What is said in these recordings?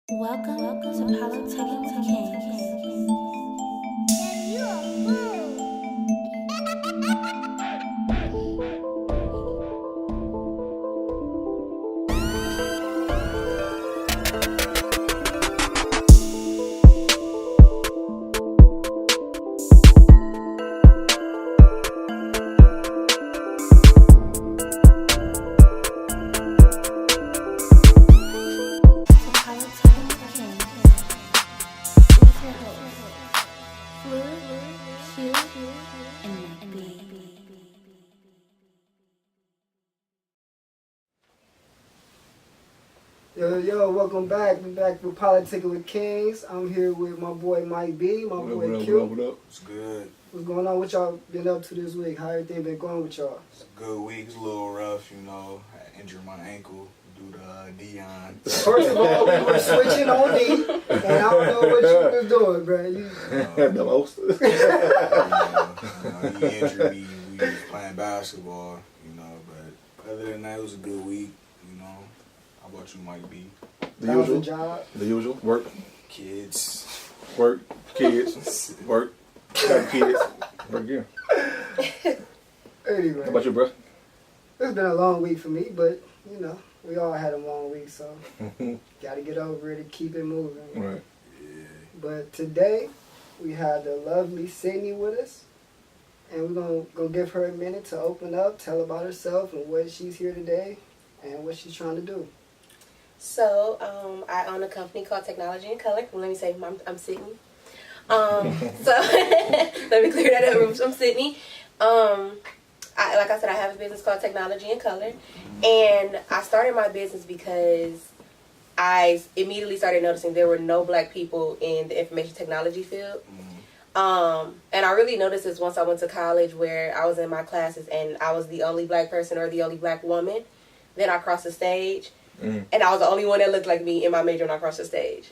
Welcome to Politikin With Kings. Yo, welcome back. We're back with Politikin With Kings. I'm here with my boy Mike B, my boy Q. What up? It's good. What's going on? What y'all been up to this week? How everything been going with y'all? It's a good week. It's a little rough, you know. I injured my ankle due to Dion. First of all, we were switching on D, and I don't know what you was doing, bro. The most. He injured me. We was playing basketball, you know. But other than that, it was a good week, you know. How about you, Mike B? The That was usual. a job. The usual. Work. Kids. Work. Kids. Work. Got kids. Work again. Anyway, How about you, bro? it's been a long week for me, but, you know, we all had a long week, so got to get over it and keep it moving. Right. Yeah. But today, we have the lovely Cydney with us. And we're going to give her a minute to open up, tell about herself and what she's here today and what she's trying to do. So, I own a company called Technology in Color. Well, let me say, I'm Cydney. So, let me clear that up. I'm Cydney. Like I said, I have a business called Technology in Color. And I started my business because I immediately started noticing there were no black people in the information technology field. And I really noticed this once I went to college, where I was in my classes and I was the only black person or the only black woman. Then I crossed the stage, and I was the only one that looked like me in my major when I crossed the stage.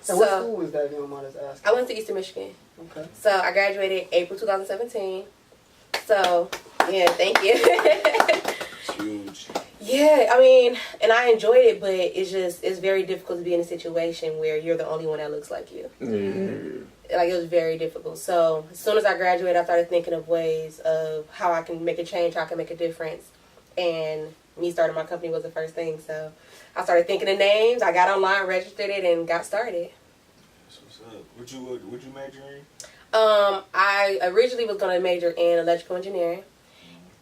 So what school was that, if you don't mind us asking? I went to Eastern Michigan. Okay. So I graduated April 2017. So, yeah, thank you. It's huge. Yeah, I mean, and I enjoyed it, but it's very difficult to be in a situation where you're the only one that looks like you. Yeah. Like, it was very difficult. So as soon as I graduated, I started thinking of ways of how I can make a change, how I can make a difference. And me starting my company was the first thing. So I started thinking of names. I got online, registered it, and got started. That's what's up. What you major in? I originally was going to major in electrical engineering.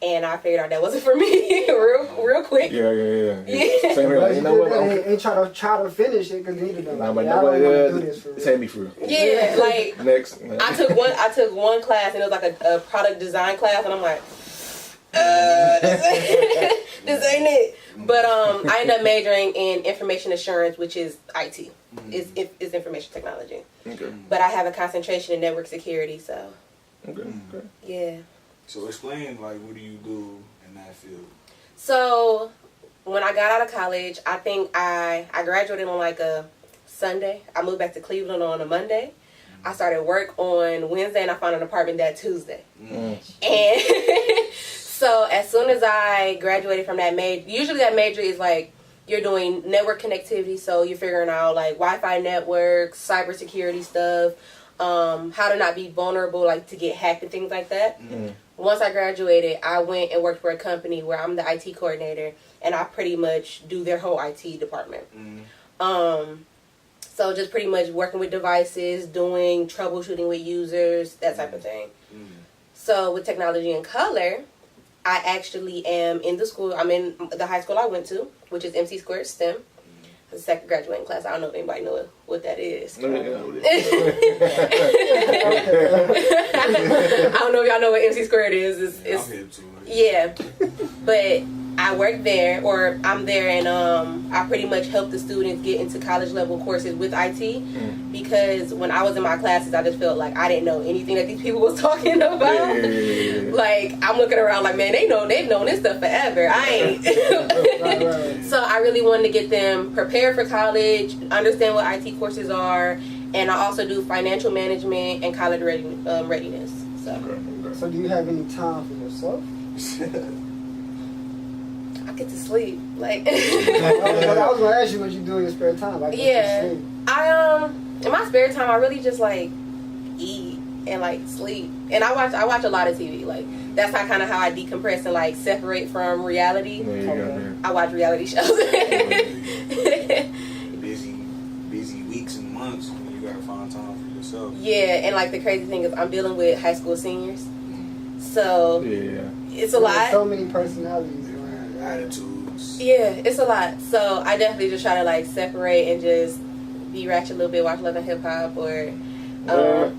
And I figured out that wasn't for me real quick. Yeah. Yeah. Same here. But You know what? ain't try to finish it because neither of Nah, them. but I don't want to do nobody this for real. send me for real. Yeah, like, Next. I took one class, and it was like a product design class, and I'm like, this ain't it. But I ended up majoring in information assurance, which is IT. It's information technology. Okay. But I have a concentration in network security, so Okay. yeah. So explain, like, what do you do in that field? So when I got out of college, I think I graduated on like a Sunday. I moved back to Cleveland on a Monday. I started work on Wednesday, and I found an apartment that Tuesday. And so as soon as I graduated from that major, usually that major is like you're doing network connectivity, so you're figuring out like Wi-Fi networks, cybersecurity stuff, how to not be vulnerable, like to get hacked and things like that. Once I graduated, I went and worked for a company where I'm the IT coordinator, and I pretty much do their whole IT department. So just pretty much working with devices, doing troubleshooting with users, that type of thing. So with Technology in Color, I actually am in the school. I'm in the high school I went to, which is MC Squared STEM. The second graduating class. I don't know if anybody knows what that is. I don't know if y'all know what MC Squared is. It's I'm hip to it. yeah, but I work there, or I'm there, and I pretty much help the students get into college level courses with IT, because when I was in my classes, I just felt like I didn't know anything that these people was talking about. Like, I'm looking around like, man, they've known this stuff forever. I ain't. Right. So I really wanted to get them prepared for college, understand what IT courses are, and I also do financial management and college readiness. So do you have any time for yourself? I get to sleep. Like, I was going to ask you what you do in your spare time. Like, yeah. Sleep. In my spare time, I really just like eat and like sleep, and I watch a lot of TV. Like that's how I decompress and like separate from reality. There you go, man. I watch reality shows. busy weeks and months when you gotta find time for yourself. Yeah, and like the crazy thing is I'm dealing with high school seniors, so Yeah. it's a lot. So many personalities. Attitudes. Yeah, it's a lot. So I definitely just try to like separate and just be ratchet a little bit, watch Love and Hip Hop, or I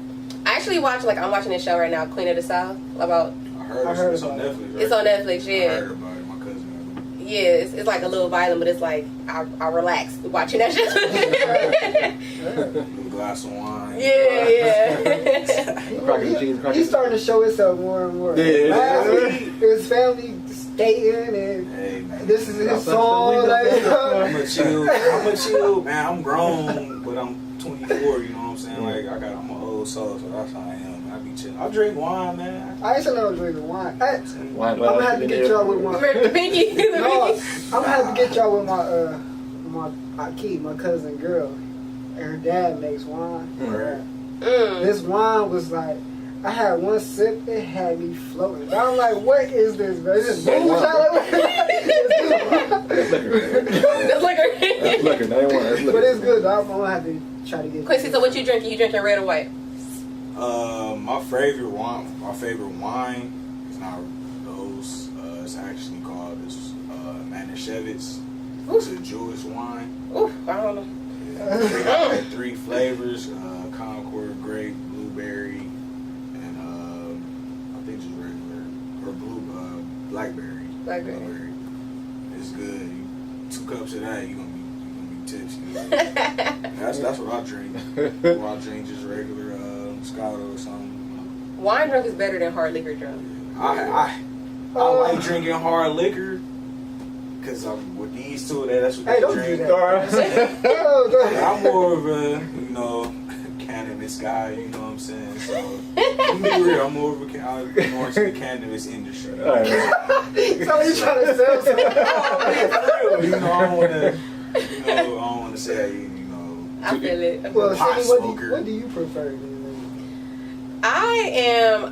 actually watch I'm watching this show right now, Queen of the South, about. I heard it's on about it. Netflix. Right? It's on Netflix, I yeah. heard about it. My cousin. Yeah, it's like a little violent, but it's like I relax watching that shit. A glass of wine. Yeah. He's starting to show himself more and more. Yeah. Last week, his family skating and Hey man. this is his song. Like, I'm a chill, man. I'm grown, but I'm 24. You know what I'm saying? Like I'm an old soul, so that's how I am. I be chilling. I drink wine, man. I ain't saying I was drinking wine. I'm gonna have to get y'all y'all with one. The pinky. No, I'm gonna have to get y'all with my Aki, my cousin girl, and her dad makes wine. This wine was like, I had one sip, it had me floating. But I'm like, what is this, bro? Is this moonshine? That's liquor. That's liquor. That ain't wine. That's liquor. But it's good. I'm gonna have to try to get. Quincy, so what you drinking? You drinking red or white? My favorite wine is not those. It's actually called Manischewitz. It's a Jewish wine. Ooh, I don't know. They got like 3 flavors: Concord grape, blueberry, and I think just regular or blackberry. Blackberry. It's good. 2 cups of that, you're gonna be tipsy. That's what I drink. Or I drink just regular Moscato or something. Wine drunk is better than hard liquor drunk. I like drinking hard liquor because I'm with these two. That's what Hey, they don't drink. do that. I'm more of a cannabis guy. You know what I'm saying? So to be real, I'm more into the cannabis industry. All right. So you trying to sell something? I don't want to. I don't want to say. I feel it. Well, Pot Sydney, smoker. what do you prefer?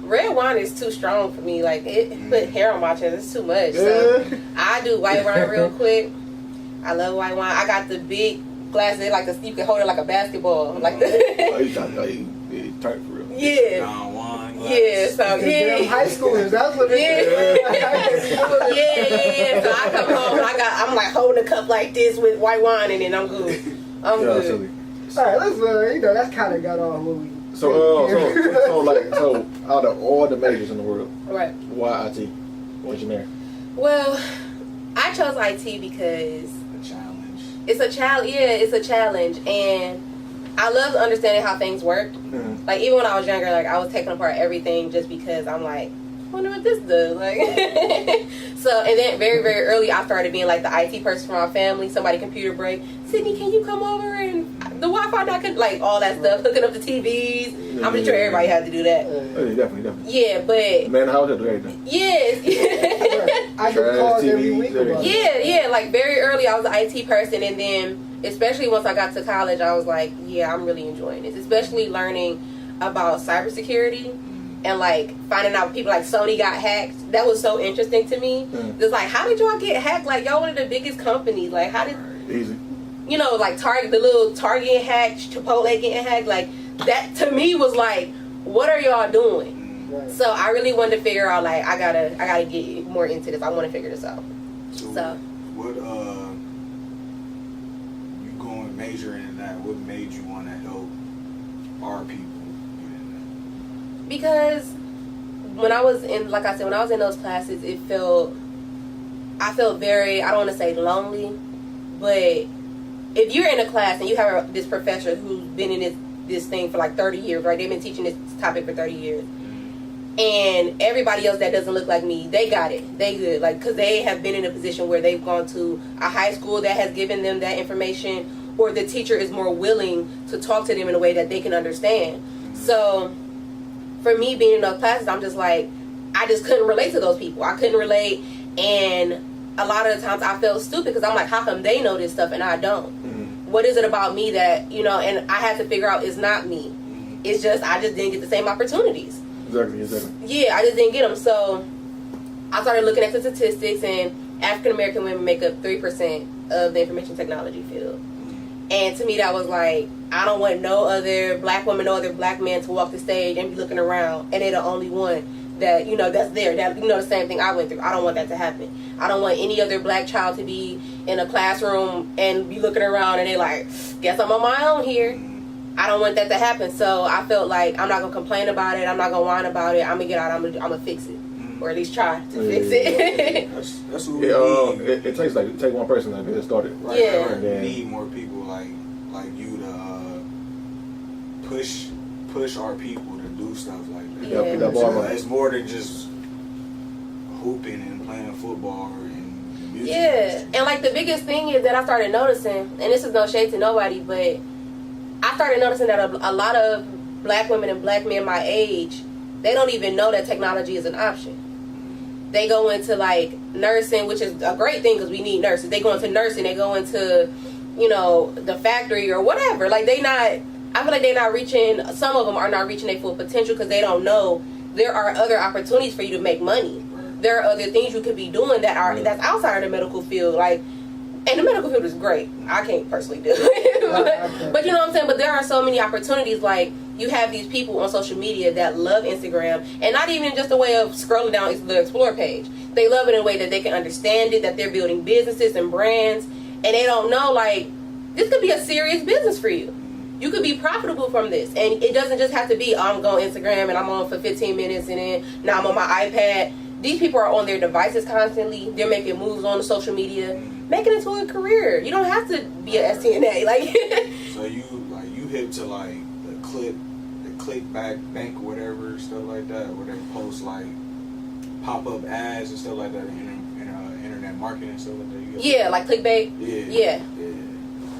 Red wine is too strong for me. Like it put hair on my chest. It's too much. So I do white wine real quick. I love white wine. I got the big glasses. You can hold it like a basketball. Like Oh, you trying to tight for real. yeah. Wine Yeah, so Damn yeah. high schoolers, that's what it is. Yeah. So I come home and I'm like holding a cup like this with white wine and then I'm good. I'm Yeah, good. silly. All right, let's that's kind of got off what we. So out of all the majors in the world, Right. why IT? What's your name? Well, I chose IT because A challenge. it's a challenge, and I love understanding how things work. Mm-hmm. Like even when I was younger, like I was taking apart everything just because I'm like, I wonder what this does. Like, so and then very very early, I started being like the IT person for my family. Somebody computer break, Cydney, can you come over and the Wi-Fi not like all that stuff, hooking up the TVs. I'm sure everybody had to do that. Oh, yeah, definitely. Yeah, but Man, how to do everything? yes. I get calls every week TVs, about it. Yeah, like very early I was an IT person, and then especially once I got to college, I was like, yeah, I'm really enjoying this, especially learning about cybersecurity and like finding out people like Sony got hacked. That was so interesting to me. It's like, how did y'all get hacked? Like y'all one of the biggest companies. Like how did Easy. like Target, the little Target getting hacked, Chipotle getting hacked, like that to me was like, what are y'all doing? Right. So I really wanted to figure out like I gotta get more into this. I want to figure this out. So What you going majoring in that? What made you want to help our people get in because when I was in, like I said, when I was in those classes, I felt very, I don't want to say lonely, but if you're in a class and you have this professor who's been in this thing for like 30 years, right? They've been teaching this topic for 30 years. And everybody else that doesn't look like me, they got it. They good. Like, because they have been in a position where they've gone to a high school that has given them that information, or the teacher is more willing to talk to them in a way that they can understand. So for me being in those classes, I'm just like, I just couldn't relate to those people. I couldn't relate. And a lot of the times I felt stupid because I'm like, how come they know this stuff and I don't? what is it about me that, you know, and I had to figure out it's not me. It's just, I just didn't get the same opportunities. Exactly. Yeah, I just didn't get them. So I started looking at the statistics, and African American women make up 3% of the information technology field. And to me, that was like, I don't want no other black woman, no other black man to walk the stage and be looking around, and they're the only one that, you know, that's there. That, you know, the same thing I went through. I don't want that to happen. I don't want any other black child to be in a classroom and be looking around and they like, guess I'm on my own here. I don't want that to happen. So I felt like I'm not gonna complain about it. I'm not gonna whine about it. I'm gonna get out. I'm gonna fix it, or at least try to fix it. That's what we need. It takes one person to get it started. Right, yeah. Right. We need more people like you to push our people to do stuff like that. Yeah. It's more than just hooping and playing football and music. Yeah, and like the biggest thing is that I started noticing, and this is no shade to nobody, but I started noticing that a lot of black women and black men my age, they don't even know that technology is an option. They go into like nursing, which is a great thing because we need nurses. They go into nursing, they go into, you know, the factory or whatever. Like I feel like they're not reaching, some of them are not reaching their full potential because they don't know there are other opportunities for you to make money. There are other things you could be doing that's outside of the medical field. Like, and the medical field is great. I can't personally do it. But you know what I'm saying? But there are so many opportunities. Like, you have these people on social media that love Instagram. And not even just a way of scrolling down the Explore page. They love it in a way that they can understand it, that they're building businesses and brands. And they don't know, like, this could be a serious business for you. You could be profitable from this. And it doesn't just have to be, I'm going Instagram and I'm on for 15 minutes and then now I'm on my iPad. These people are on their devices constantly. They're making moves on the social media, making it to a career. You don't have to be an STNA. Like, so you hip to like the clickback bank or whatever, stuff like that, where they post like pop up ads and stuff like that in internet marketing and stuff like that. Yeah, like clickbait. Yeah.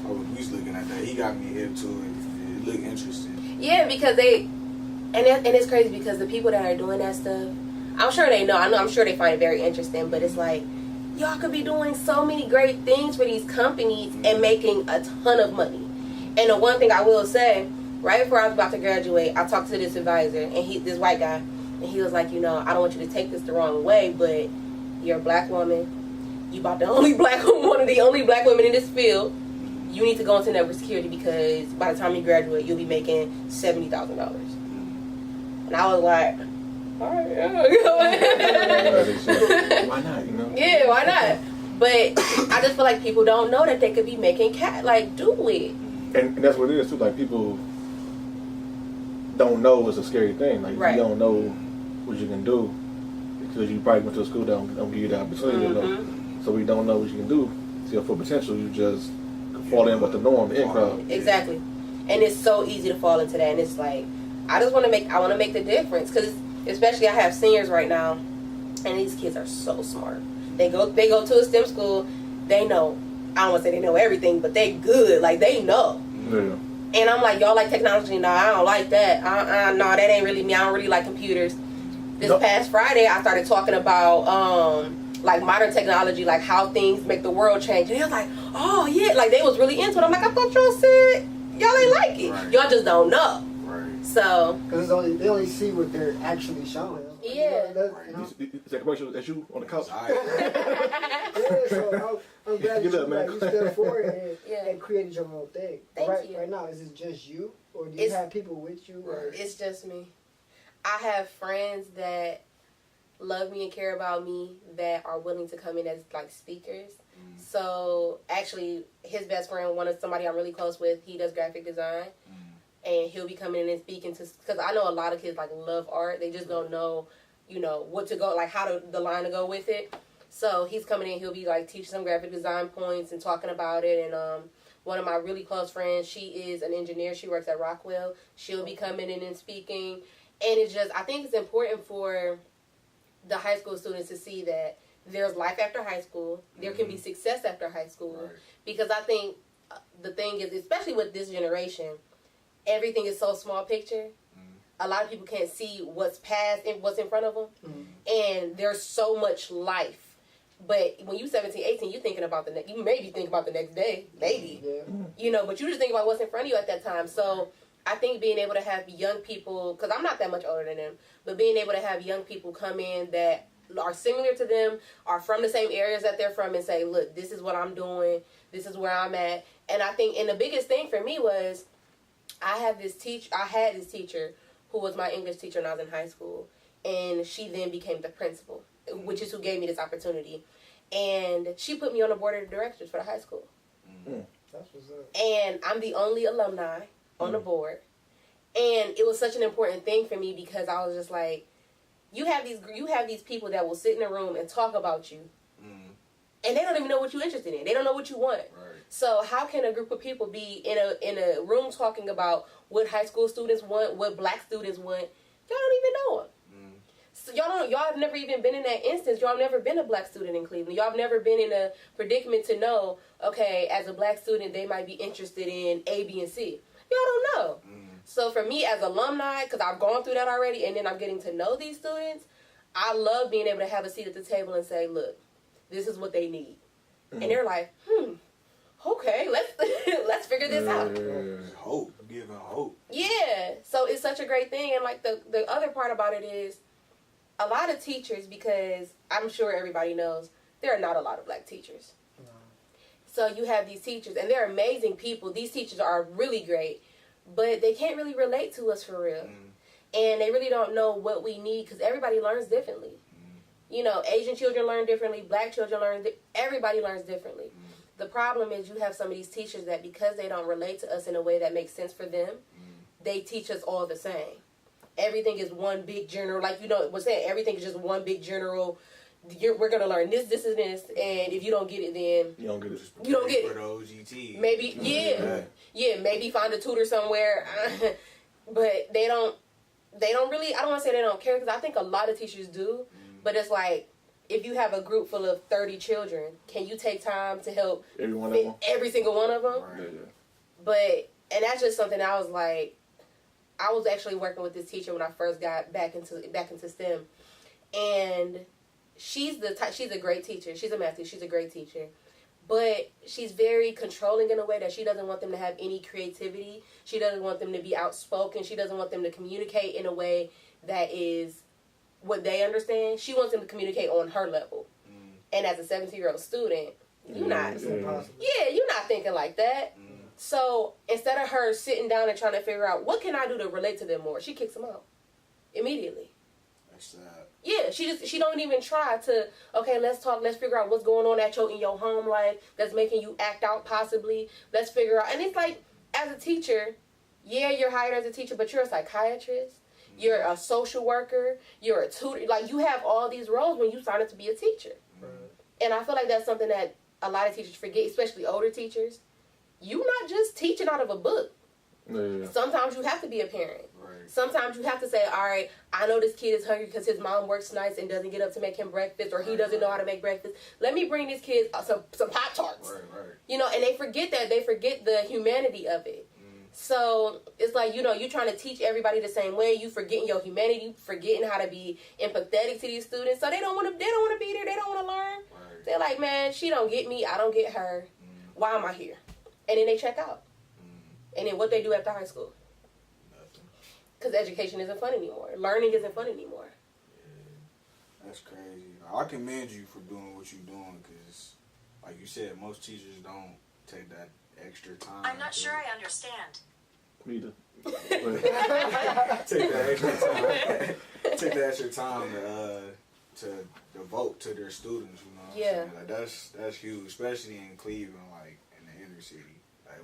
I was looking at that. He got me hip to it. It looked interesting. Yeah, because and it's crazy because the people that are doing that stuff, I'm sure they know. I'm sure they find it very interesting, but it's like, y'all could be doing so many great things for these companies and making a ton of money. And the one thing I will say, right before I was about to graduate, I talked to this advisor, and this white guy, and he was like, you know, I don't want you to take this the wrong way, but you're a black woman. You about one of the only black women in this field. You need to go into network security because by the time you graduate, you'll be making $70,000. And I was like, all right, yeah. Why not? You know? Yeah, why not? But I just feel like people don't know that they could be making do it. And that's what it is too. Like, people don't know it's a scary thing. Like, right. You don't know what you can do because you probably went to a school that don't give you the opportunity. You know? So we don't know what you can do. See your full potential. You just fall in with the norm, the in crowd. Exactly. And it's so easy to fall into that. And it's like, I want to make the difference because especially I have seniors right now, and these kids are so smart. They go to a STEM school. They know. I don't want to say they know everything, but they good. Like, they know. Yeah. And I'm like, y'all like technology? No, I don't like that. No, that ain't really me. I don't really like computers. This past Friday, I started talking about like modern technology, like how things make the world change. And they was like, oh yeah, like they was really into it. I'm like, I thought y'all said y'all ain't like it. Right. Y'all just don't know. Right. So. Because they only see what they're actually showing. Yeah. You know? Is that commercial? That's you on the couch? Yeah, so I'm glad Give that it up, man. you stepped forward Yeah. and created your own thing. Thank you. Right now, is it just you? Or do you have people with you? Or? It's just me. I have friends that love me and care about me that are willing to come in as like speakers. So actually, his best friend, somebody I'm really close with, he does graphic design. And he'll be coming in and speaking to, because I know a lot of kids like love art. They just don't know, you know, what to go, like the line to go with it. So he's coming in, he'll be like teaching some graphic design points and talking about it. And one of my really close friends, she is an engineer. She works at Rockwell. She'll be coming in and speaking. And it's just, I think it's important for the high school students to see that there's life after high school. There can be success after high school. Right. Because I think the thing is, especially with this generation, everything is so small picture. A lot of people can't see what's past and what's in front of them. And there's so much life But when you 17, 18, you thinking about you maybe think about the next day, maybe, but you just think about what's in front of you at that time. So I think being able to have young people, because I'm not that much older than them, but being able to have young people come in that are similar to them, are from the same areas that they're from, and say, look, this is what I'm doing, this is where I'm at. And I think, and the biggest thing for me was, I had this teacher who was my English teacher when I was in high school, and she then became the principal, which is who gave me this opportunity. And she put me on the board of directors for the high school. That's what's up. And I'm the only alumni on the board. And it was such an important thing for me, because I was just like, you have these people that will sit in a room and talk about you. And they don't even know what you're interested in. They don't know what you want. Right. So how can a group of people be in a room talking about what high school students want, what black students want? Y'all don't even know them. So y'all have never even been in that instance. Y'all have never been a black student in Cleveland. Y'all have never been in a predicament to know, okay, as a black student, they might be interested in A, B, and C. Y'all don't know. So for me as alumni, because I've gone through that already, and then I'm getting to know these students, I love being able to have a seat at the table and say, look, this is what they need. And they're like, okay, let's figure this out. Hope, giving hope. Yeah, so it's such a great thing. And like the other part about it is, a lot of teachers, because I'm sure everybody knows, there are not a lot of black teachers. So you have these teachers, and they're amazing people. These teachers are really great, but they can't really relate to us for real. And they really don't know what we need, because everybody learns differently. Asian children learn differently, black children learn, everybody learns differently. The problem is you have some of these teachers that, because they don't relate to us in a way that makes sense for them, they teach us all the same. Everything is one big general, like what's saying, everything is just one big general. We're gonna learn this, and this, and if you don't get it, then you don't get it. You don't get it. For the OGT. Maybe, maybe find a tutor somewhere, but they don't really. I don't want to say they don't care, because I think a lot of teachers do, but it's like, if you have a group full of 30 children, can you take time to help every single one of them? Right. And that's just something I was like. I was actually working with this teacher when I first got back into STEM, and she's a great teacher. She's a math teacher. She's a great teacher, but she's very controlling in a way that she doesn't want them to have any creativity. She doesn't want them to be outspoken. She doesn't want them to communicate in a way that is what they understand. She wants them to communicate on her level. And as a 17-year-old student, you're not thinking like that. So instead of her sitting down and trying to figure out what can I do to relate to them more, she kicks them out immediately. That's sad. Yeah, she don't even try to, okay, let's talk, let's figure out what's going on in your home life that's making you act out possibly. Let's figure out. And it's like, as a teacher, you're hired as a teacher, but you're a psychiatrist, you're a social worker, you're a tutor. Like, you have all these roles when you sign up to be a teacher. And I feel like that's something that a lot of teachers forget, especially older teachers. You're not just teaching out of a book. Sometimes you have to be a parent. Sometimes you have to say, all right, I know this kid is hungry because his mom works nights and doesn't get up to make him breakfast, or he doesn't know how to make breakfast. Let me bring this kid some Pop-Tarts. And they forget that. They forget the humanity of it. So it's like, you're trying to teach everybody the same way. You forgetting your humanity, forgetting how to be empathetic to these students. So they don't want to be there. They don't want to learn. They're like, man, she don't get me. I don't get her. Why am I here? And then they check out. And then what they do after high school? Nothing. Because education isn't fun anymore. Learning isn't fun anymore. That's crazy. I commend you for doing what you're doing, because, like you said, most teachers don't take that extra time. I'm not sure I understand. Me either. Take that extra time to devote to their students. You know what I'm saying? Like, that's huge, especially in Cleveland, like in the inner city. Like,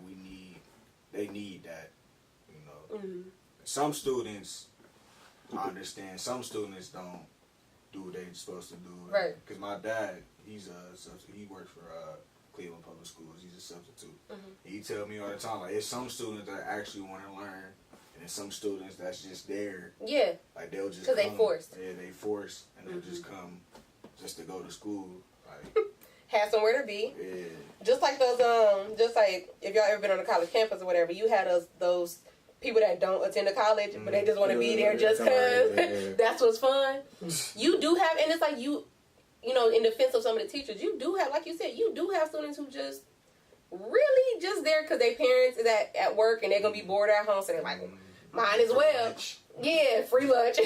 they need that. Some students, I understand. Some students don't do what they're supposed to do. Right. Because my dad, he works for Cleveland Public Schools. He's a substitute. He tell me all the time, like, there's some students that actually want to learn, and there's some students that's just there. Yeah. Like, they'll just because they forced. Yeah, they forced, and they'll just come just to go to school. Like, have somewhere to be. Yeah. Just like those, just like if y'all ever been on a college campus or whatever, you had those people that don't attend the college, but they just want to be there just because that's what's fun. You do have, and it's like you in defense of some of the teachers, you do have, like you said, you do have students who just really just there because their parents is at work and they're going to be bored at home. So they're like, mine as well. Yeah, free lunch.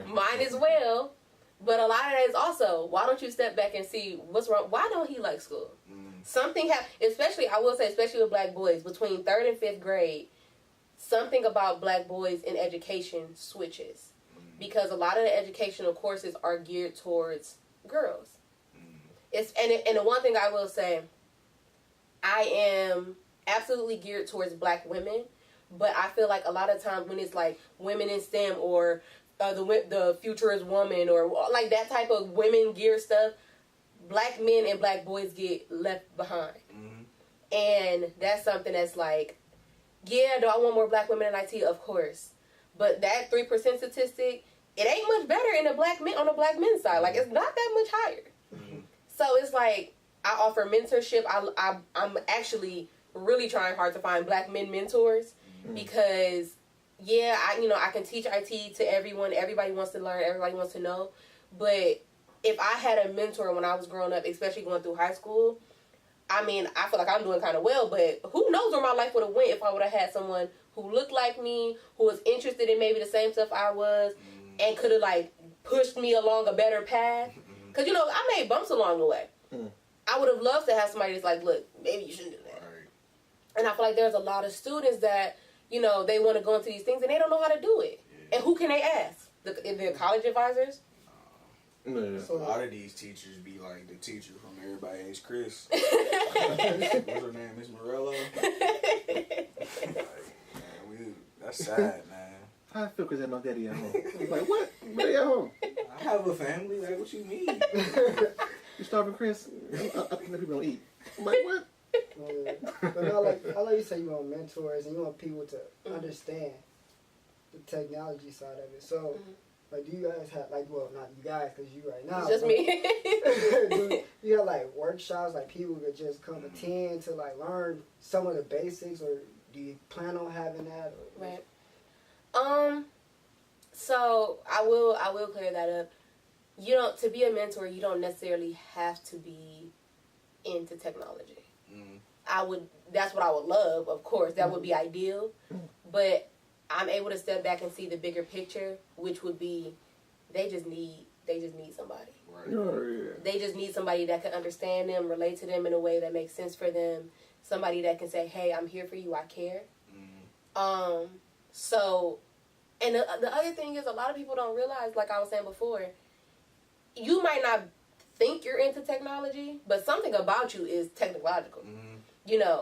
Mine as well. But a lot of that is also, why don't you step back and see what's wrong? Why don't he like school? Something especially, I will say, especially with black boys, between 3rd and 5th grade, something about black boys in education switches. Because a lot of the educational courses are geared towards girls. And the one thing I will say, I am absolutely geared towards black women, but I feel like a lot of times when it's like women in STEM or the futurist woman or like that type of women gear stuff, black men and black boys get left behind. And that's something that's like, yeah, do I want more black women in IT? Of course. But that 3% statistic, it ain't much better in the black men on the black men's side. Like, it's not that much higher. So it's like, I offer mentorship. I'm actually really trying hard to find black men mentors because, yeah, I can teach IT to everyone. Everybody wants to learn. Everybody wants to know. But if I had a mentor when I was growing up, especially going through high school, I mean, I feel like I'm doing kind of well, but who knows where my life would have went if I would have had someone who looked like me, who was interested in maybe the same stuff I was, and could have, like, pushed me along a better path. Because, I made bumps along the way. I would have loved to have somebody that's like, look, maybe you shouldn't do that. Right. And I feel like there's a lot of students that, they want to go into these things and they don't know how to do it. Yeah. And who can they ask? The college advisors? So a lot of these teachers be like the teacher from Everybody Hates Chris. What's her name? Miss Morello? That's sad, man. How I feel because I have no daddy at home. Like, what? Daddy at home? I have a family. Like, what you mean? You starving, Chris? I think that people don't eat. I'm like, what? But I like you say you want mentors and you want people to understand the technology side of it. So, like, do you guys have, like, well, not you guys, because you right now. It's just me. Do you have, like, workshops, like, people that just come attend to, like, learn some of the basics, or do you plan on having that? Or, right. So, I will clear that up. To be a mentor, you don't necessarily have to be into technology. That's what I would love, of course. That would be ideal. But I'm able to step back and see the bigger picture, which would be they just need somebody. Right. They just need somebody that can understand them, relate to them in a way that makes sense for them. Somebody that can say, hey, I'm here for you, I care. So, and the other thing is, a lot of people don't realize, like I was saying before, you might not think you're into technology, but something about you is technological.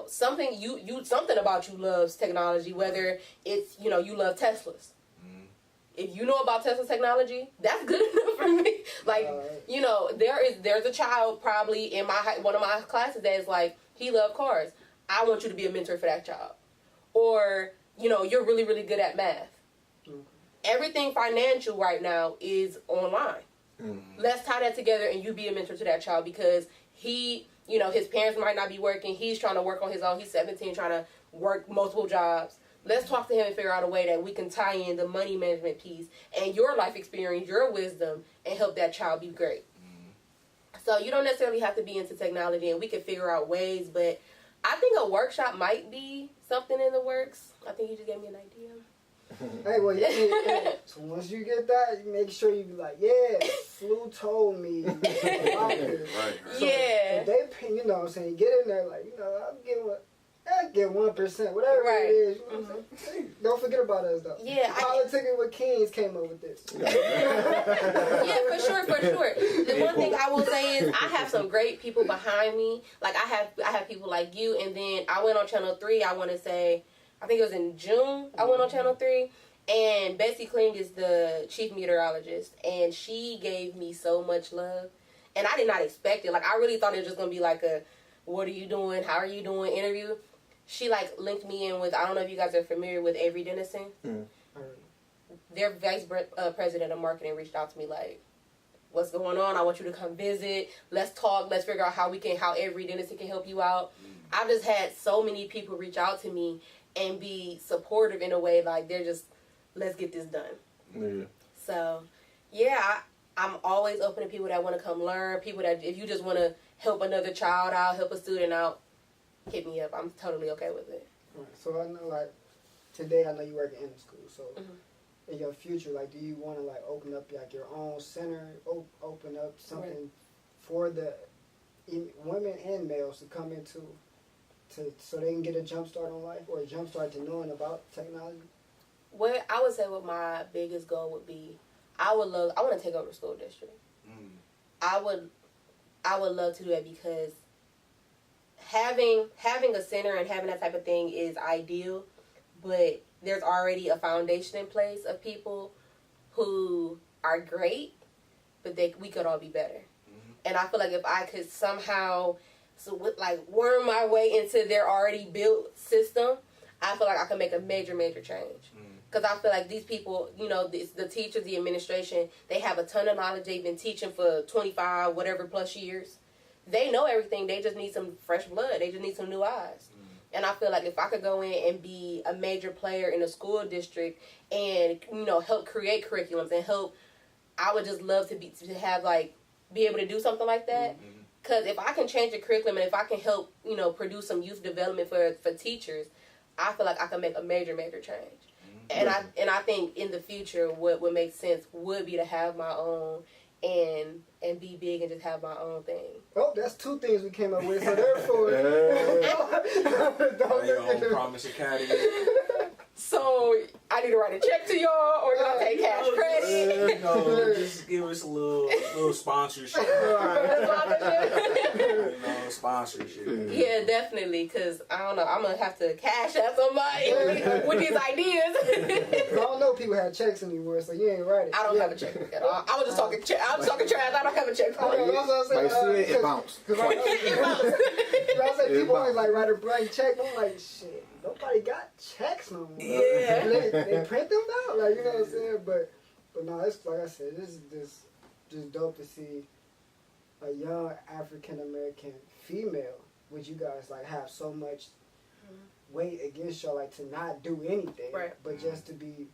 Something about you loves technology, whether it's, you love Teslas. If you know about Tesla technology, that's good enough for me. Like, there's a child probably in one of my classes that is like, he loves cars. I want you to be a mentor for that child. Or, you're really, really good at math. Everything financial right now is online. Let's tie that together and you be a mentor to that child because he, his parents might not be working. He's trying to work on his own. He's 17, trying to work multiple jobs. Let's talk to him and figure out a way that we can tie in the money management piece and your life experience, your wisdom, and help that child be great. So you don't necessarily have to be into technology, and we can figure out ways, but I think a workshop might be something in the works. I think you just gave me an idea. Hey, well, so once you get that, you make sure you be like, yeah, Flu told me. Right. So, yeah. So they, what I'm saying, get in there, like, I'll get 1%, whatever it is. You know what I'm saying? Don't forget about us, though. Yeah. Politikin With Kings came up with this. Yeah, for sure. The one thing I will say is I have some great people behind me. Like, I have people like you, and then I went on Channel 3, I want to say, I think it was in June, I went on Channel 3, and Bessie Kling is the chief meteorologist, and she gave me so much love, and I did not expect it. Like, I really thought it was just going to be like a, what are you doing, how are you doing interview. She, like, linked me in with, I don't know if you guys are familiar with Avery Dennison. Their vice president of marketing reached out to me, like, what's going on? I want you to come visit. Let's talk. Let's figure out how Avery Dennison can help you out. I've just had so many people reach out to me and be supportive in a way, like, they're just, let's get this done. Yeah. So, yeah, I'm always open to people that want to come learn. People that, if you just want to help another child out, help a student out, hit me up. I'm totally okay with it. Right. So I know, like, today I know you work in the school. So in your future, like, do you want to, like, open up, like, your own center, open up something for the women and males to come into, so they can get a jump start on life or a jump start to knowing about technology? What I would say, what my biggest goal would be, I want to take over the school district. I would love to do that because having a center and having that type of thing is ideal, but there's already a foundation in place of people who are great, but we could all be better. And I feel like if I could somehow worm my way into their already built system, I feel like I can make a major change. Because I feel like these people, you know, the teachers, the administration, they have a ton of knowledge. They've been teaching for 25, whatever plus years. They know everything. They just need some fresh blood. They just need some new eyes. And I feel like if I could go in and be a major player in a school district and, you know, help create curriculums and help, I would just love to be able to do something like that. Because if I can change the curriculum and if I can help, you know, produce some youth development for teachers, I feel like I can make a major change. And I think in the future, what would make sense would be to have my own and be big and just have my own thing. Oh, that's two things we came up with. So therefore, Your own Promise Academy. So I need to write a check to y'all, or can I pay cash credit? No, just give us a little sponsorship. Sponsorship. Yeah, definitely. Because I don't know, I'm gonna have to cash out somebody with these ideas. I don't know people have checks anymore, so you ain't right. I don't have a check at all. I was just talking trash. I don't have a check. It bounced. Because I say people always like write a blank check. I'm like, shit, nobody got checks no more. Yeah. They print them out, like, you know what I'm saying? But no, it's like I said, this is just dope to see a young African American female, which you guys like have so much weight against y'all, like to not do anything, but just to be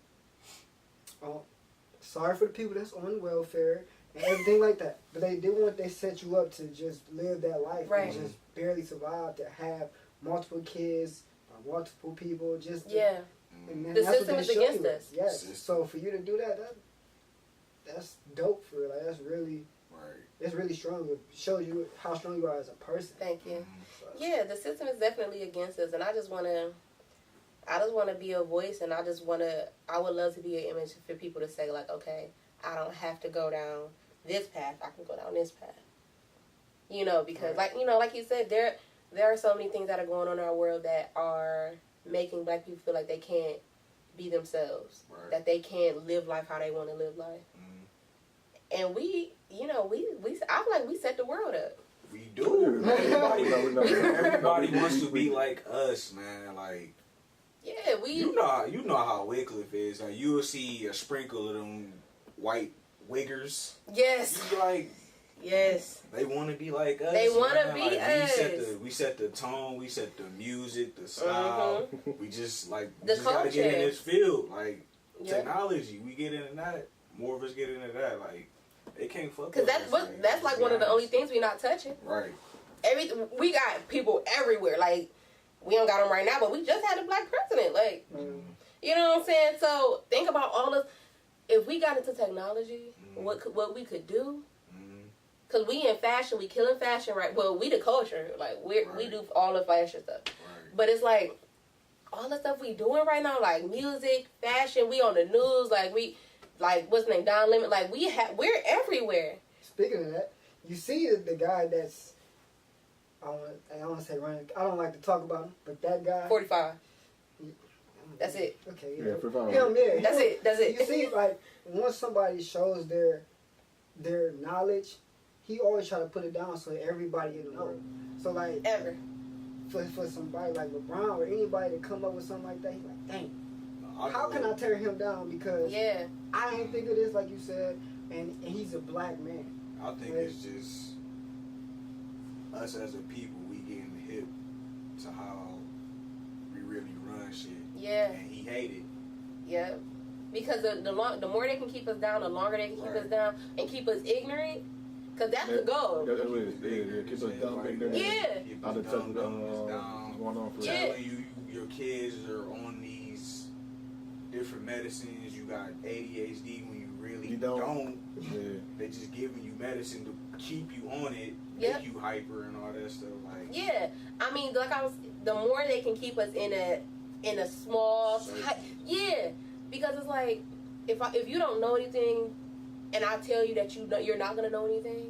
sorry for the people that's on welfare and everything like that. But they set you up to just live that life and just barely survive, to have multiple kids, multiple people, just to, and the system is against us. Yes. So for you to do that's dope for you. Like that's really it's really strong. It shows you how strong you are as a person. Thank you. Yeah, the system is definitely against us, and I just want to be a voice, and I would love to be an image for people to say, like, okay, I don't have to go down this path. I can go down this path. You know, because like you said, there are so many things that are going on in our world that are making black people feel like they can't be themselves, that they can't live life how they want to live life. And I feel like we set the world up. We do. Everybody wants to be like us, man. Like, yeah, you know how Wycliffe is. Like, you'll see a sprinkle of them white wiggers. Yes. You like. Yes. They want to be like us. They want to be us. We set the tone. We set the music, the style. We just we just gotta get in this field. Like technology, we get into that. More of us get into that. Like they can't fuck. Because that's like one of the only things we're not touching. Right. We got people everywhere. Like we don't got them right now, but we just had a black president. Like you know what I'm saying? So think about all of. If we got into technology, what we could do. Because we in fashion, we killing fashion, right? Well, we the culture. Like, we do all the fashion stuff. Right. But it's like, all the stuff we doing right now, like music, fashion, we on the news, what's his name, Don Lemon, like, we're everywhere. Speaking of that, you see the guy that's, I don't want to say running, I don't like to talk about him, but that guy. 45. That's it. Okay. Yeah, 45. That's it. You see, like, once somebody shows their knowledge, he always try to put it down so everybody will know. So like for somebody like LeBron or anybody to come up with something like that, he's like, dang, how can I tear him down because I ain't think of this, like you said, and he's a black man. I think it's just us as a people, we getting hip to how we really run shit. Yeah. And he hated. Yeah. because the more they can keep us down, the longer they can keep us down and keep us ignorant. Because that's the goal. That's what it is. Yeah, keep us dumb, ignorant. Yeah. Keep All the us stuff dumb, what's going on for telling you your kids are on these different medicines. You got ADHD when you really don't. Yeah. They just giving you medicine to keep you on it, Yep. make you hyper and all that stuff. Like Yeah, I mean, the more they can keep us in a small, yeah, because it's like if you don't know anything, and I tell you that you're not gonna know anything,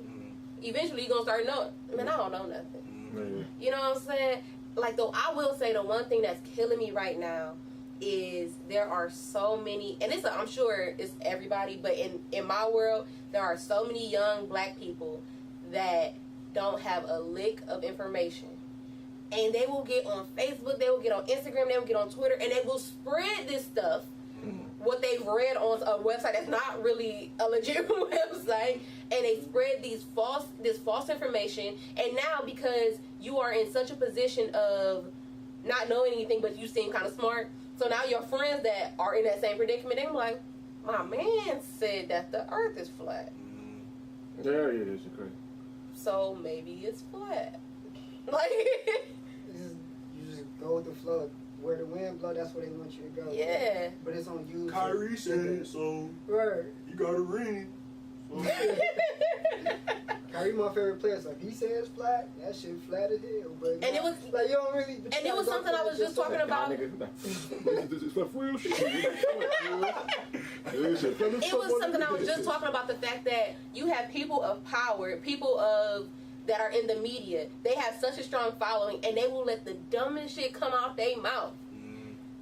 eventually you're gonna start knowing. Man, I don't know nothing. You know what I'm saying? Like, though, I will say the one thing that's killing me right now is there are so many, and I'm sure it's everybody, but in my world, there are so many young black people that don't have a lick of information. And they will get on Facebook, they will get on Instagram, they will get on Twitter, and they will spread this stuff, what they've read on a website that's not really a legit website, and they spread this false information. And now, because you are in such a position of not knowing anything, but you seem kind of smart, so now your friends that are in that same predicament, they're like, my man said that the earth is flat. Yeah, it is. You're crazy. So maybe it's flat. Like, you just go with the flow. Where the wind blow, that's where they want you to go. yeah. But it's on you. Kyrie said so. Right. You got a ring. Kyrie my favorite player, so if he says flat, that shit flat as hell. But And it was like, you don't really. And it was something I was just talking about. This is for real shit. It was something I was just talking about, the fact that you have people of power, people of that are in the media. They have such a strong following, and they will let the dumbest shit come out their mouth.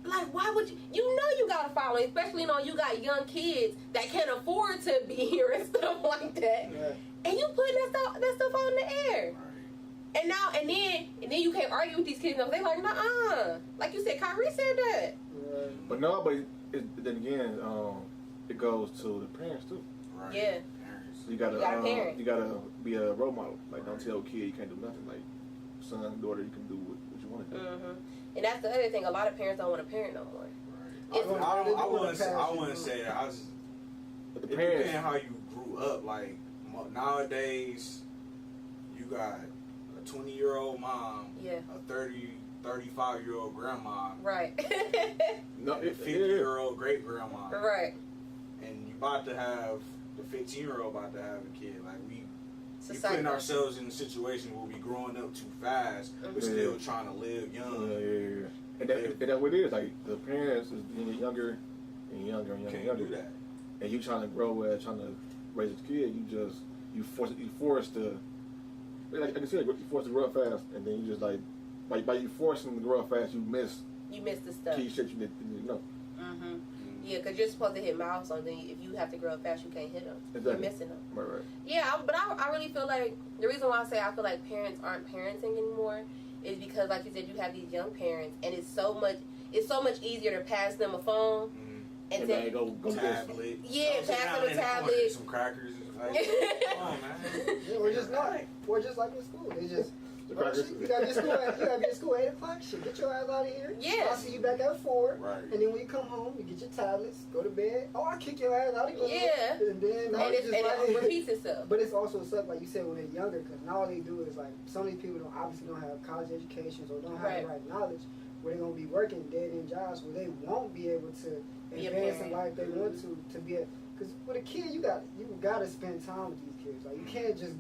Like, why would you? You know you got a following, especially you got young kids that can't afford to be here and stuff like that. Yeah. And you putting that stuff out in the air. And now and then you can't argue with these kids. They like, nah. Like you said, Kyrie said that. Right. But no, then again, it goes to the parents too. Right. Yeah. Parents. So you gotta parent. you gotta be a role model. Like, don't tell a kid you can't do nothing. Like, son, daughter, you can do what you want to do. And that's the other thing. A lot of parents don't want to parent no more. Right. I wouldn't say that. I just. But the It parents, depends how you grew up. Like nowadays, you got a 20-year-old mom, Yeah. a 35-year-old grandma, Right. no, and a 50-year-old great grandma, Right. and you about to have the 15-year-old about to have a kid. Like we putting ourselves in a situation where we growing up too fast, but still trying to live young. yeah. And that's what it is. Like, the parents is getting younger and younger and younger. Can't and younger. do that. And you trying to grow trying to raise a kid, you force to, like I said, you force to grow up fast, and then you just by you forcing them to grow up fast, you miss the stuff. key shit you didn't know. Yeah, because you're supposed to hit milestones. Then if you have to grow up fast, you can't hit them. Exactly. You're missing them. Right. Yeah, but I really feel like the reason why I say I feel like parents aren't parenting anymore is because, like you said, you have these young parents, and it's so much easier to pass them a phone and then say, go Tablet. Yeah, pass them a tablet. Some crackers. Like, come on, man. Yeah, we're just not. We're just like in school. They just. The crackers. You gotta be at school at 8 o'clock. Shit, get your ass out of here. Yeah. I'll see you back at 4. Right. And then when you come home, you get your tablets, go to bed. Oh, I'll kick your ass out again. Yeah. And then now and it's just it repeats itself. But it's also stuff like you said when they're younger, because now all they do is like some of these people obviously don't have college educations or don't have the right knowledge, where they're gonna be working dead end jobs where they won't be able to advance in life they want to be a. Because with a kid, you gotta spend time with these kids. Like, you can't just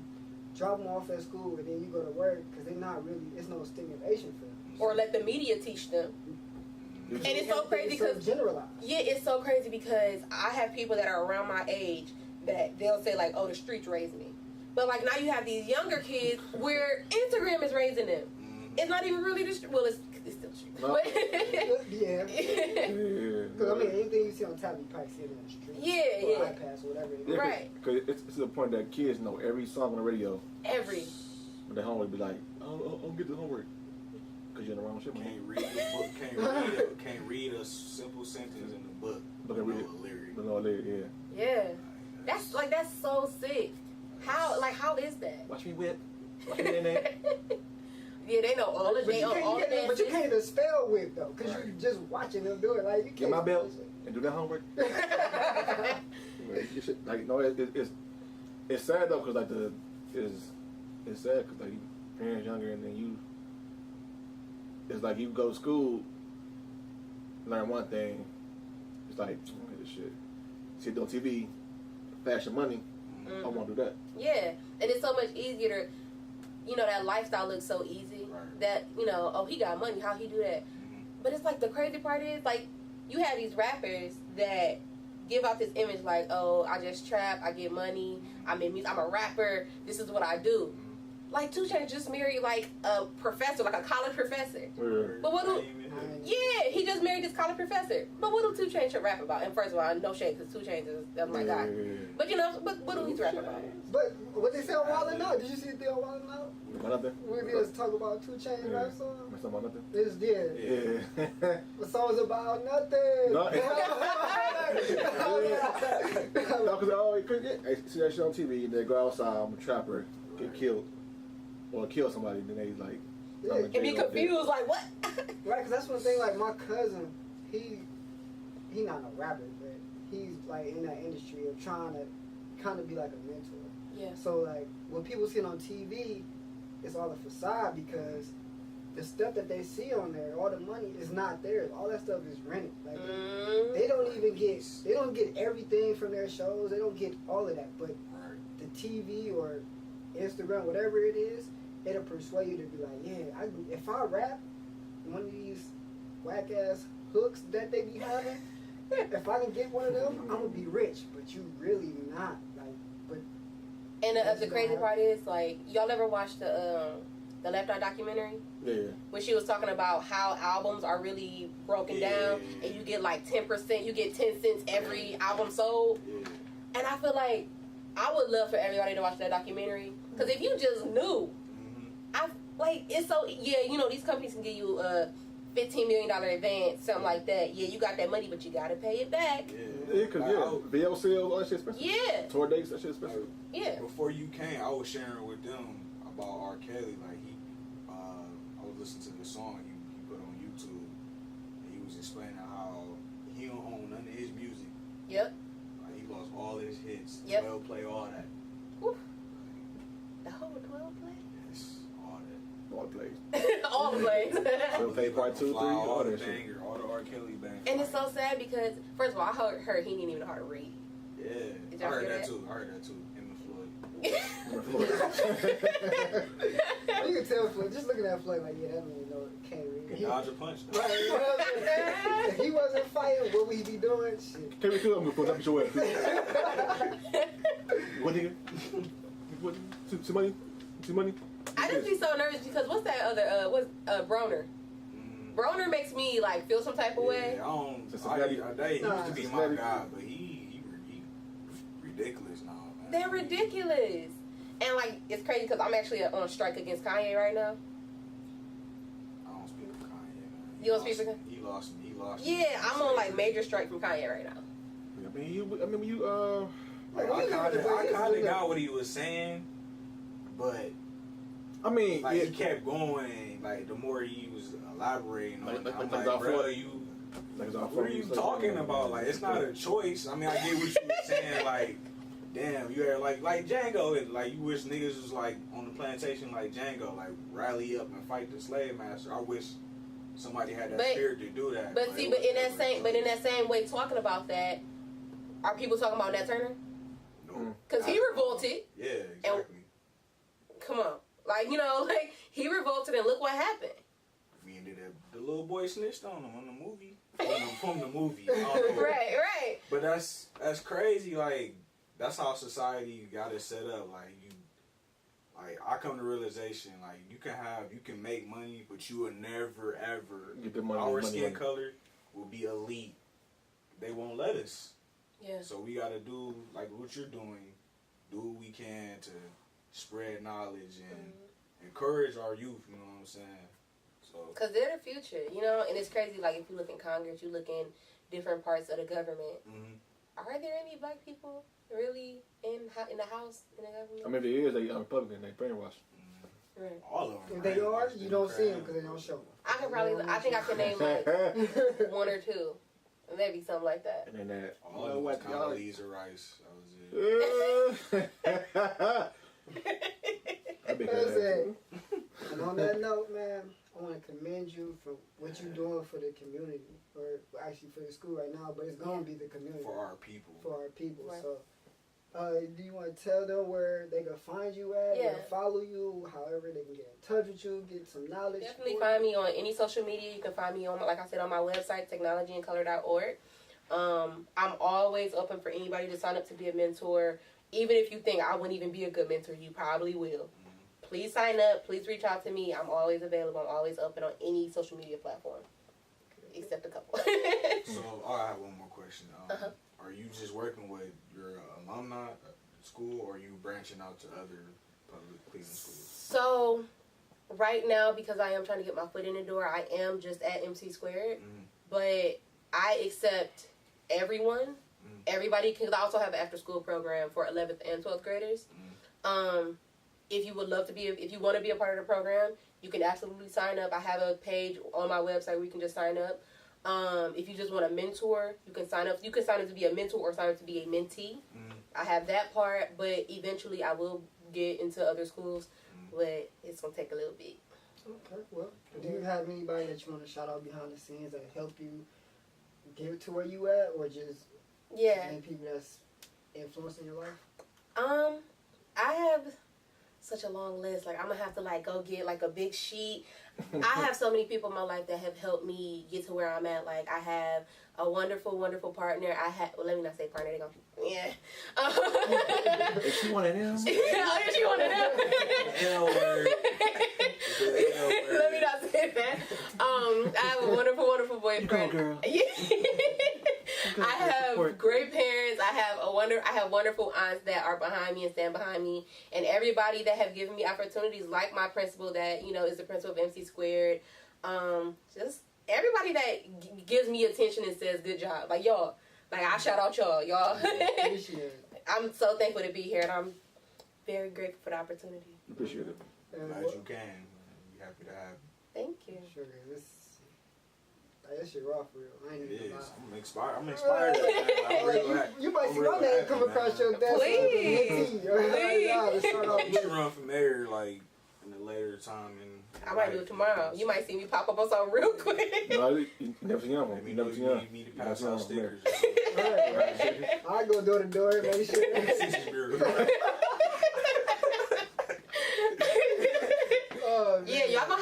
drop them off at school and then you go to work, because they're not really. It's no stimulation for them. Or let the media teach them. And it's so crazy because generalized. Yeah, it's so crazy because I have people that are around my age that they'll say like, "Oh, the streets raised me," but like now you have these younger kids where Instagram is raising them. It's not even really the street. Well, it's still the street. No. Yeah. Because I mean, anything you see on tablet, you probably see it in the street. Yeah, or yeah. iPads or whatever. Yeah, Right. Because it's to the point that kids know every song on the radio. But the homework be like, I'll get the homework. Because you're in the wrong shit, man. Can't read the book. Can't read a simple sentence in the book. But read it. Lyric. No lyric, yeah. Yeah. That's so sick. How is that? Watch me whip. Watch me in there. Yeah, they know all the But they you all the can't, but you dances. can't even spell with though, because you're just watching them do it. Like you can't. Get my belt and do that homework. You should, like, no, it's sad though, cause like it's sad cause like parents younger and then you. It's like you go to school, learn one thing. It's like, look at this shit. See it on TV, fashion money. I want to do that. Yeah, and it's so much easier to, you know, that lifestyle looks so easy. Right. That, you know, oh, he got money, how he do that? But it's like the crazy part is, like, you have these rappers that give out this image like, oh, I just trap, I get money, I'm in music, I'm a rapper, this is what I do. Like 2 Chainz just married like a professor, like a college professor. Yeah. But what do? Yeah, he just married this college professor. But what do 2 Chainz should rap about? And first of all, no shade, because 2 Chainz is that's my guy. Yeah. But you know, but what do he rap about? But what they say on Wildin' Out? Did you see the thing on Wildin' Out? About nothing. We just talk about 2 Chainz rap song. Something about nothing. This did. Yeah. The song's about nothing. No, no, cause I see that shit on TV. They go outside, I'm a trapper, get killed, or kill somebody. Then they like, Yeah. And be confused, like what? Right, because that's one thing. Like my cousin, he not a rapper, but he's like in that industry of trying to kind of be like a mentor. Yeah. So like when people see it on TV, it's all a facade because the stuff that they see on there, all the money is not theirs. All that stuff is rented. Like they don't get everything from their shows. They don't get all of that, but the TV or Instagram, whatever it is, it'll persuade you to be like, yeah, if I rap one of these whack ass hooks that they be having, if I can get one of them, I'm gonna be rich. But you really not like. But And the crazy part is, like, y'all ever watched the Left Eye documentary? Yeah. When she was talking about how albums are really broken down, and you get like 10%, you get 10 cents every album sold. Yeah. And I feel like I would love for everybody to watch that documentary, because if you just knew, it's so, yeah, you know, these companies can give you a $15 million advance, something like that. Yeah, you got that money, but you gotta pay it back. Yeah, cause VO sales, all that shit expensive. Yeah. Tour dates, that shit expensive. Yeah. Before you came, I was sharing with them about R. Kelly. Like I was listening to the song he put on YouTube, and he was explaining how he don't own none of his music. Yep. Like he lost all his hits, Yep. 12 play, all that. Whew. The whole 12 play? Yes, all that. All the plays. All the plays. So play part 2, 3, all all the that shit. banger, all the R. Kelly bangers. And it's so sad because, first of all, I heard he didn't even know how to read. Yeah, Did I y'all heard hear that that? too. I heard that too. Him and Floyd. you can tell Floyd, just looking at Floyd, like, yeah, that man know can't read. Dodge a punch though. Right, you know what I'm saying? If he wasn't fighting, what would he be doing? Shit. Can we kill him before that be your way? What nigga? What? Some money? Some money? I just be so nervous because what's that other, Broner? Broner makes me, like, feel some type of way. I don't. Just He used to be my Cincinnati. guy, but he ridiculous now, man. They're ridiculous. And, like, it's crazy because I'm actually on strike against Kanye right now. I don't speak for Kanye, man. You don't speak for Kanye? He lost me. Yeah, I'm on, like, major strike from Kanye right now. I mean, you. Like, I kind of got what he was saying, but I mean, like yeah. he kept going. Like the more he was elaborating on it, I'm like like, bro, Florida. what are you talking about? Like, it's not a choice. I mean, I get what you were saying. Like, damn, you are like Django, and like you wish niggas was like on the plantation like Django, like rally up and fight the slave master. I wish somebody had that spirit to do that. But see, in that same way, talking about that, are people talking about Nat Turner? No, because he revolted. Yeah, exactly. Come on, like, you know, like he revolted, and look what happened. We ended up the little boy snitched on him on the movie from the movie. I don't know. Right. But that's crazy. Like that's how society got it set up. Like I come to realization like you can make money, but you will never ever Get the money. Our skin color will be elite. They won't let us. Yeah. So we got to do like what you're doing. Do what we can to spread knowledge and encourage our youth. You know what I'm saying? So. Because they're the future, you know, and it's crazy. Like if you look in Congress, you look in different parts of the government. Mm-hmm. Are there any black people really in the House, in the government? I mean, if there is, they Republican, they brainwashed. Right. All of them. If they are, you don't see them because they don't show them. I can probably. I think I can name like one or two, maybe something like that. And then that. All of them was Condoleezza Rice. That was it. That'd be That's good. it. And on that note, man, I want to commend you for what you're doing for the community, or actually for the school right now, but it's going to be the community. For our people. For our people. Right. So, do you want to tell them where they can find you at, Yeah. or follow you, however they can get in touch with you, get some knowledge? Definitely find me on any social media. You can find me on, like I said, on my website, technologyandcolor.org. I'm always open for anybody to sign up to be a mentor. Even if you think I wouldn't even be a good mentor, you probably will. Please sign up. Please reach out to me. I'm always available. I'm always open on any social media platform, except a couple. So, I have one more question. Are you just working with your alumni at school, or are you branching out to other public Cleveland schools? So, right now, because I am trying to get my foot in the door, I am just at MC Squared. But I accept everyone. Everybody, because I also have an after-school program for 11th and 12th graders. If you would love to be, if you want to be a part of the program, you can absolutely sign up. I have a page on my website where you can just sign up. If you just want a mentor, you can sign up. You can sign up to be a mentor or sign up to be a mentee. I have that part, but eventually I will get into other schools, but it's going to take a little bit. Okay, well, do you have anybody that you want to shout out behind the scenes that help you get to where you at, or just any people that's influencing your life? I have such a long list. Like, I'm gonna have to like go get like a big sheet. I have so many people in my life that have helped me get to where I'm at. Like, I have a wonderful, wonderful partner. Well, let me not say partner. They go, yeah. Is she one of them? Oh, is she one of them? L word. Let me not say that. I have a wonderful, wonderful boyfriend. You go, girl. I have great parents. I have wonderful aunts that are behind me and stand behind me, and everybody that have given me opportunities, like my principal that is the principal of MC Squared. Just everybody that gives me attention and says good job. Like y'all, like I shout out y'all. Appreciate it. I'm so thankful to be here, and I'm very grateful for the opportunity. Appreciate it. Glad you can. Be happy to have you. Thank you. Sure, that shit raw for real. I ain't It even is. lie. I'm inspired. You might see my name come across your desk. Please. You should run for mayor like in a later time. I might do it tomorrow. You might see me pop up on something real quick. No, you never seen him. Let me You know never if seen you him. need me to pass out stickers. I go door to door, make sure. Yeah, y'all gonna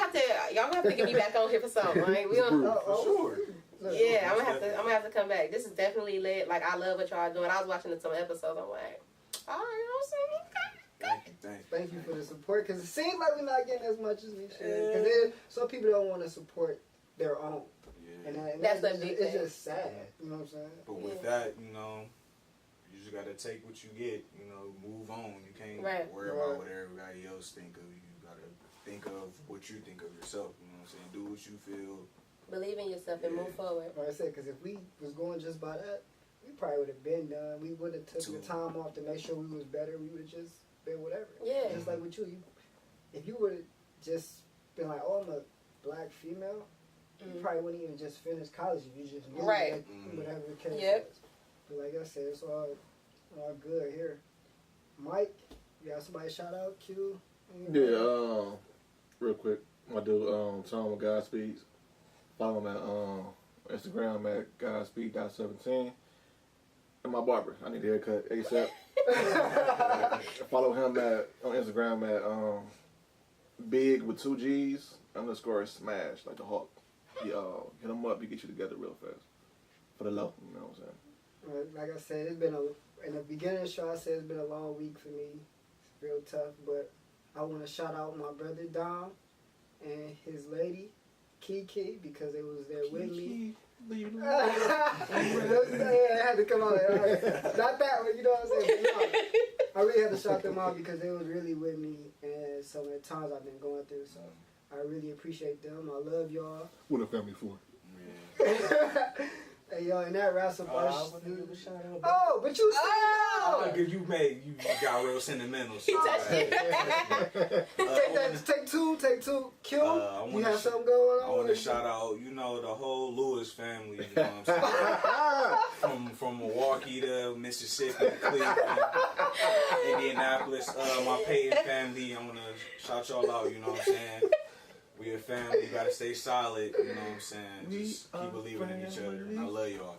have to get me back on here for something. Right? We gonna, For sure. yeah, I'm gonna have to come back. This is definitely lit. Like, I love what y'all doing. I was watching some episodes. I'm like, all right, I'm saying, Thank you for the support, because it seems like we're not getting as much as we should. Because some people don't want to support their own. Yeah. And That's just, the big it's thing. just sad. You know what I'm saying? But with that, you just gotta take what you get. Move on. You can't worry about what everybody else think of you. You gotta think of what you think of yourself. You know what I'm saying? Do what you feel. believe in yourself and move forward. Like I said, because if we was going just by that, we probably would have been done. We would have took the time off to make sure we was better. We would have just been whatever. Yeah. Just like with you. If you would have just been like, oh, I'm a black female, you probably wouldn't even just finish college if you just knew that, whatever the case was. But like I said, it's all good here. Mike, you got somebody shout out? Q? Yeah, real quick. My dude, Tom Godspeed. Follow him at Instagram at Godspeed.17. And my barber. I need a haircut ASAP. Follow him on Instagram at Big with 2 G's _ Smash, like the Hawk. Hit him up, he get you together real fast. For the low, you know what I'm saying? Like I said, it's been in the beginning of the show, I said it's been a long week for me. It's real tough, but I want to shout out my brother Dom and his lady, Kiki, because they was there with me. I had to come out. Not that one, you know what I'm saying? But no, I really had to shout them out because they was really with me and so many times I've been going through. So I really appreciate them. I love y'all. What a family for. And Hey, yo, and that wraps up our I wouldn't give a shout out. Oh, but you said Oh, no. you got real sentimental. So, touched it. Take two. Q, I you wanna have sh- something going on? I want to shout out, the whole Lewis family. You know what I'm saying? from Milwaukee to Mississippi, Cleveland, Indianapolis. My Peyton family. I want to shout y'all out. You know what I'm saying? We a family. You gotta stay solid. You know what I'm saying? Just keep believing in each other. And I love y'all.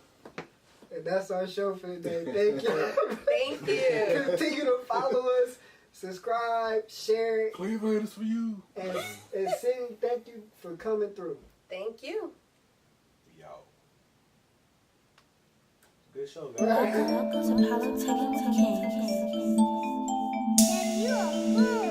And that's our show for today. Thank you. Thank you. Continue to follow us, subscribe, share it, Cleveland is for you. and Cydney, thank you for coming through. Thank you. Yo. Good show, guys. Welcome to Politikin with Kings.